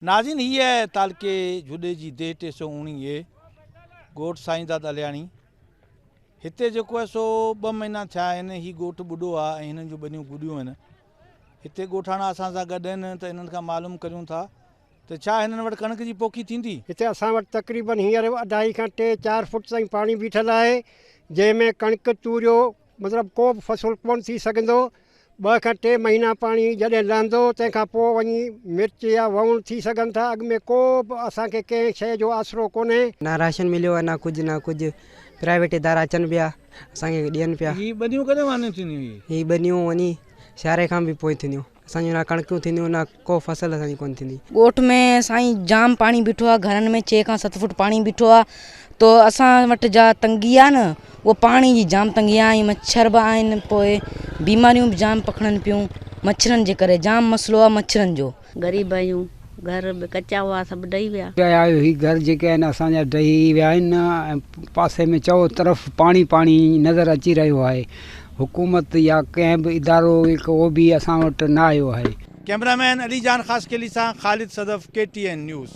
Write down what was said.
नाज़िन ही है तालके जुड़े जी दे 319 गोट साईंदा दलियाणी हिते जेको आहे सो 2 महीना थिया आहिनि। ही ॻोठु ॿुॾो आहे ऐं हिननि जूं ॿनियूं गुॾियूं आहिनि। हिते ॻोठाणा असां सां गॾु आहिनि त इन्हनि खां मालूम करियूं था त छा हिननि वटि कणिक जी पोखी थींदी। हिते असां वटि तक़रीबन हींअर 2.5 खां 3-4 फुट ताईं पाणी बीठल आहे, जंहिंमें कणिक तूरियो मतिलबु को बि फसल कोन थी सघंदो। 2 खां 3 महीना पाणी जॾहिं लहंदो तंहिंखां पोइ वञी मिर्च या वऊं थी सघनि था। अॻु में को बि असांखे कंहिं शइ जो आसरो कोन्हे। ना राशन मिलियो आहे, ना कुझु प्राइवेट इदारा अचनि पिया असांखे ॾियनि पिया। ही ॿनियूं कॾहिं वानियूं थींदियूं? ही ॿनियूं वञी सियारे खां बि पोइ थींदियूं। असांजूं ना कणिकूं थींदियूं, ना को फसल असांजी कोन थींदी। ॻोठ में साईं जाम पाणी बीठो आहे, घरनि में 6 खां 7 फुट पाणी बीठो आहे। तो असां वटि जा तंगी आहे न, उहो पाणी जी जाम तंगी आहे। ऐं मच्छर बि आहिनि, पोइ बीमारियूं बि जाम पखड़नि पियूं मच्छरनि जे करे। जाम मसइलो आहे मच्छरनि जो। ग़रीब आहियूं, घर बि कचा हुआ, सभु ॾही विया। ही घर जेके आहिनि असांजा ॾही विया आहिनि ऐं पासे में चओ तरफ़ पाणी पाणी नज़र अची रहियो आहे। हुकूमत या कंहिं बि इदारो को बि असां वटि न आयो आहे। कैमरामैन अली जान ख़ासकेली सां ख़ालिद सदफ़, KTN न्यूज़।